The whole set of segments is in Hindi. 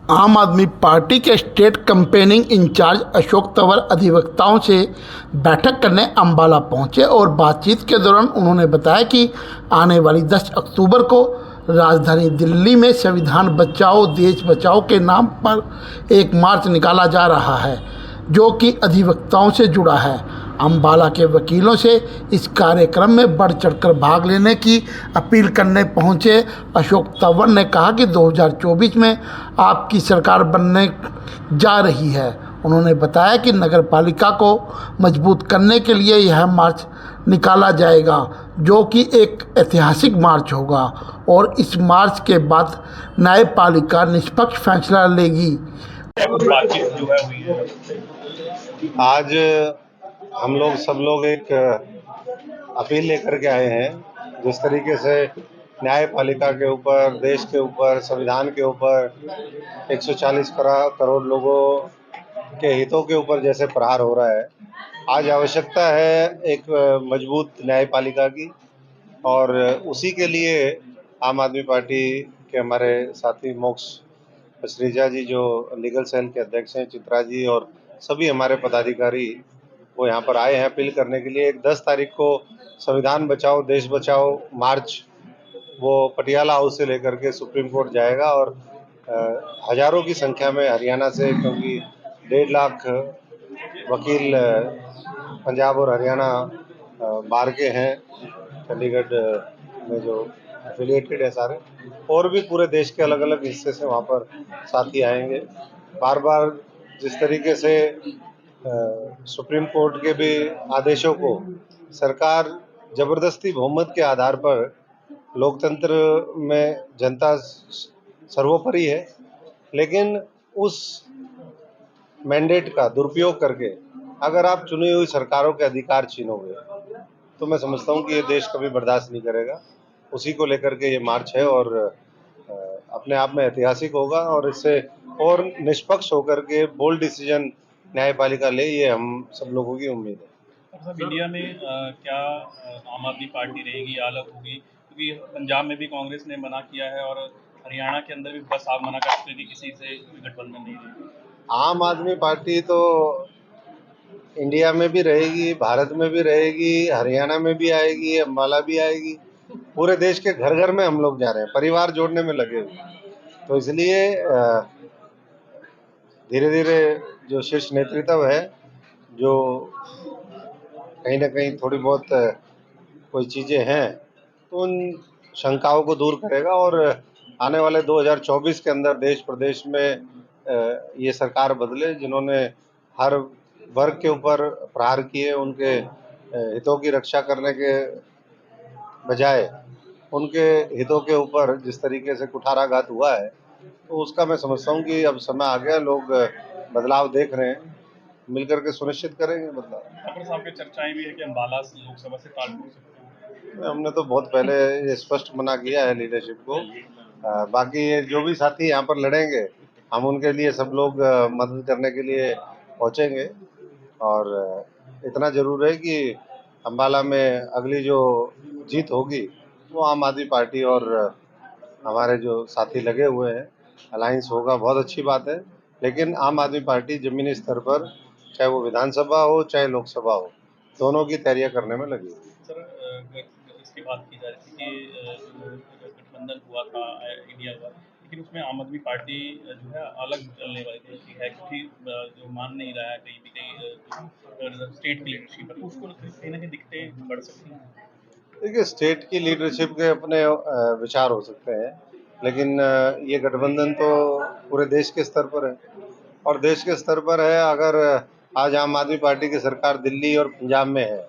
आम आदमी पार्टी के state campaigning incharge Ashok Tanwar अधिवक्ताओं से बैठक करने अंबाला पहुंचे और बातचीत के दौरान उन्होंने बताया कि आने वाली 10 अक्टूबर को राजधानी दिल्ली में संविधान बचाओ देश बचाओ के नाम पर एक मार्च निकाला जा रहा है जो कि अधिवक्ताओं से जुड़ा है। अंबाला के वकीलों से इस कार्यक्रम में बढ़ चढ़कर भाग लेने की अपील करने पहुंचे अशोक तंवर ने कहा कि 2024 में आपकी सरकार बनने जा रही है। उन्होंने बताया कि नगर पालिका को मजबूत करने के लिए यह मार्च निकाला जाएगा जो कि एक ऐतिहासिक मार्च होगा और इस मार्च के बाद न्यायपालिका निष्पक्ष फैसला लेगी। बातचीत जो है हुई है आज हम लोग सब लोग एक अपील लेकर के आए हैं। जिस तरीके से न्यायपालिका के ऊपर, देश के ऊपर, संविधान के ऊपर 140 करोड़ लोगों के हितों के ऊपर जैसे प्रहार हो रहा है, आज आवश्यकता है एक मजबूत न्यायपालिका की। और उसी के लिए आम आदमी पार्टी के हमारे साथी मोक्ष श्रीजा जी जो लीगल सेल के अध्यक्ष हैं, चित्रा जी और सभी हमारे पदाधिकारी वो यहाँ पर आए हैं अपील करने के लिए। एक 10 तारीख को संविधान बचाओ देश बचाओ मार्च वो पटियाला हाउस से लेकर के सुप्रीम कोर्ट जाएगा और हजारों की संख्या में हरियाणा से, क्योंकि 1.5 लाख वकील पंजाब और हरियाणा बार के हैं, चंडीगढ़ में जो एफिलिएटेड है सारे, और भी पूरे देश के अलग अलग हिस्से से वहाँ पर साथी आएंगे। बार बार जिस तरीके से सुप्रीम कोर्ट के भी आदेशों को सरकार जबरदस्ती बहुमत के आधार पर, लोकतंत्र में जनता सर्वोपरि है, लेकिन उस मैंडेट का दुरुपयोग करके अगर आप चुनी हुई सरकारों के अधिकार छीनोगे तो मैं समझता हूँ कि ये देश कभी बर्दाश्त नहीं करेगा। उसी को लेकर के ये मार्च है और अपने आप में ऐतिहासिक होगा और इससे और निष्पक्ष होकर के बोल्ड डिसीजन न्यायपालिका ले, ये हम सब लोगों की उम्मीद है। सब इंडिया में क्या आम आदमी पार्टी रहेगी या अलग होगी? क्योंकि पंजाब में भी कांग्रेस ने मना किया है और हरियाणा के अंदर भी बस आप मना कर सकते हैं कि किसी से गठबंधन नहीं रहेगी। आम आदमी पार्टी तो इंडिया में भी रहेगी, भारत में भी रहेगी, हरियाणा में भी आएगी, अम्बाला भी आएगी। पूरे देश के घर घर में हम लोग जा रहे हैं, परिवार जोड़ने में लगे हुए। तो इसलिए धीरे धीरे जो शीर्ष नेतृत्व है, जो कहीं ना कहीं थोड़ी बहुत कोई चीज़ें हैं, तो उन शंकाओं को दूर करेगा और आने वाले 2024 के अंदर देश प्रदेश में ये सरकार बदले, जिन्होंने हर वर्ग के ऊपर प्रहार किए, उनके हितों की रक्षा करने के बजाय उनके हितों के ऊपर जिस तरीके से कुठाराघात हुआ है, तो उसका मैं समझता हूँ कि अब समय आ गया, लोग बदलाव देख रहे हैं, मिलकर के सुनिश्चित करेंगे बदलाव। ठाकुर साहब की चर्चाएं भी है कि अम्बाला लोकसभा से काट हो सकते हैं। हमने तो बहुत पहले ये स्पष्ट मना किया है लीडरशिप को। बाकी ये जो भी साथी यहाँ पर लड़ेंगे, हम उनके लिए सब लोग मदद करने के लिए पहुँचेंगे। और इतना जरूर है कि अम्बाला में अगली जो जीत होगी वो आम आदमी पार्टी और हमारे जो साथी लगे हुए हैं, अलायंस होगा, बहुत अच्छी बात है। लेकिन आम आदमी पार्टी जमीनी स्तर पर, चाहे वो विधानसभा हो चाहे लोकसभा हो, दोनों की तैयारियां करने में लगी हुई है। सर इसकी बात की जा रही थी कि जो गठबंधन हुआ था इंडिया का, लेकिन उसमें आम आदमी पार्टी जो है अलग चलने वाली थी है, क्योंकि जो मान नहीं रहा है कहीं भी कहीं स्टेट की लीडरशिप है, उसको कहीं ना कहीं दिक्कतें बढ़ सकती हैं। देखिए, स्टेट की लीडरशिप के अपने विचार हो सकते हैं, लेकिन ये गठबंधन तो पूरे देश के स्तर पर है और देश के स्तर पर है। अगर आज आम आदमी पार्टी की सरकार दिल्ली और पंजाब में है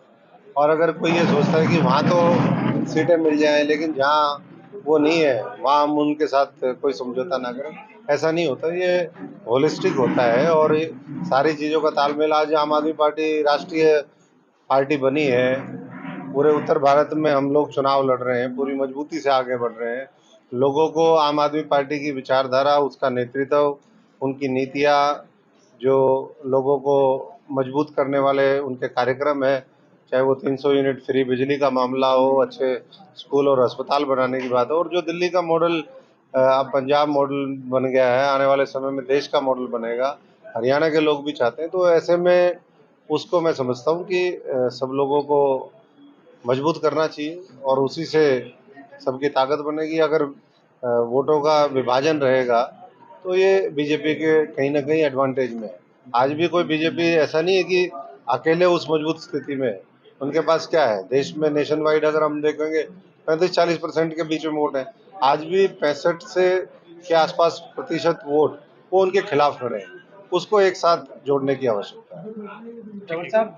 और अगर कोई ये सोचता है कि वहाँ तो सीटें मिल जाएं, लेकिन जहाँ वो नहीं है वहाँ हम उनके साथ कोई समझौता ना करें, ऐसा नहीं होता। ये होलिस्टिक होता है और ये सारी चीज़ों का तालमेल। आज आम आदमी पार्टी राष्ट्रीय पार्टी बनी है, पूरे उत्तर भारत में हम लोग चुनाव लड़ रहे हैं, पूरी मजबूती से आगे बढ़ रहे हैं। लोगों को आम आदमी पार्टी की विचारधारा, उसका नेतृत्व, उनकी नीतियाँ, जो लोगों को मजबूत करने वाले उनके कार्यक्रम है, चाहे वो 300 यूनिट फ्री बिजली का मामला हो, अच्छे स्कूल और अस्पताल बनाने की बात हो, और जो दिल्ली का मॉडल अब पंजाब मॉडल बन गया है, आने वाले समय में देश का मॉडल बनेगा, हरियाणा के लोग भी चाहते हैं। तो ऐसे में उसको मैं समझता हूँ कि सब लोगों को मजबूत करना चाहिए और उसी से सबकी ताकत बनेगी। अगर वोटों का विभाजन रहेगा तो ये बीजेपी के कहीं ना कहीं एडवांटेज में है। आज भी कोई बीजेपी ऐसा नहीं है कि अकेले उस मजबूत स्थिति में है। उनके पास क्या है, देश में नेशन वाइड अगर हम देखेंगे 35-40% के बीच में वोट है। आज भी 65 से के आसपास प्रतिशत वोट वो उनके खिलाफ खड़े हैं। उसको एक साथ जोड़ने की आवश्यकता है। जवर साहब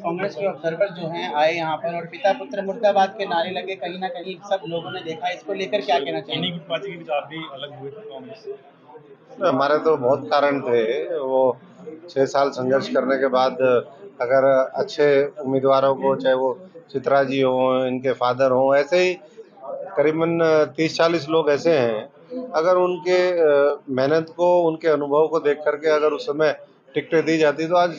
कांग्रेस के ऑब्जर्वर जो हैं आए यहाँ पर और पिता पुत्र मुर्दाबाद के नारे लगे, कहीं ना कहीं सब लोगों ने देखा। इसको लेकर क्या कहना इन्हीं चाहिए? की पार्टी के बीच आप भी अलग हुए थे कांग्रेस से। हमारे तो बहुत कारण थे। वो 6 साल संघर्ष करने के बाद अगर अच्छे उम्मीदवारों को, चाहे वो चित्रा जी हों, इनके फादर हों, ऐसे ही करीबन 30-40 लोग ऐसे हैं, अगर उनके मेहनत को, उनके अनुभव को देख करके अगर उस समय टिकटें दी जाती तो आज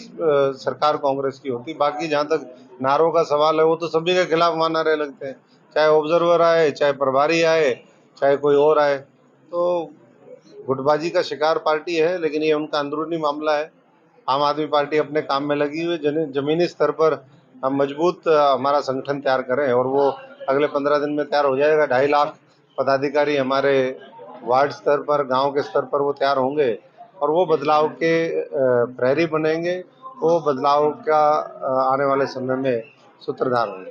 सरकार कांग्रेस की होती। बाकी जहाँ तक नारों का सवाल है, वो तो सभी के खिलाफ वहाँ नारे लगते हैं, चाहे ऑब्जर्वर आए, चाहे प्रभारी आए, चाहे कोई और आए। तो गुटबाजी का शिकार पार्टी है, लेकिन ये उनका अंदरूनी मामला है। आम आदमी पार्टी अपने काम में लगी हुई है। जमीनी स्तर पर हम मजबूत हमारा संगठन तैयार करें और वो अगले 15 दिन में तैयार हो जाएगा। 2.5 लाख पदाधिकारी हमारे वार्ड स्तर पर, गांव के स्तर पर वो तैयार होंगे और वो बदलाव के प्रहरी बनेंगे। वो बदलाव का आने वाले समय में सूत्रधार होंगे।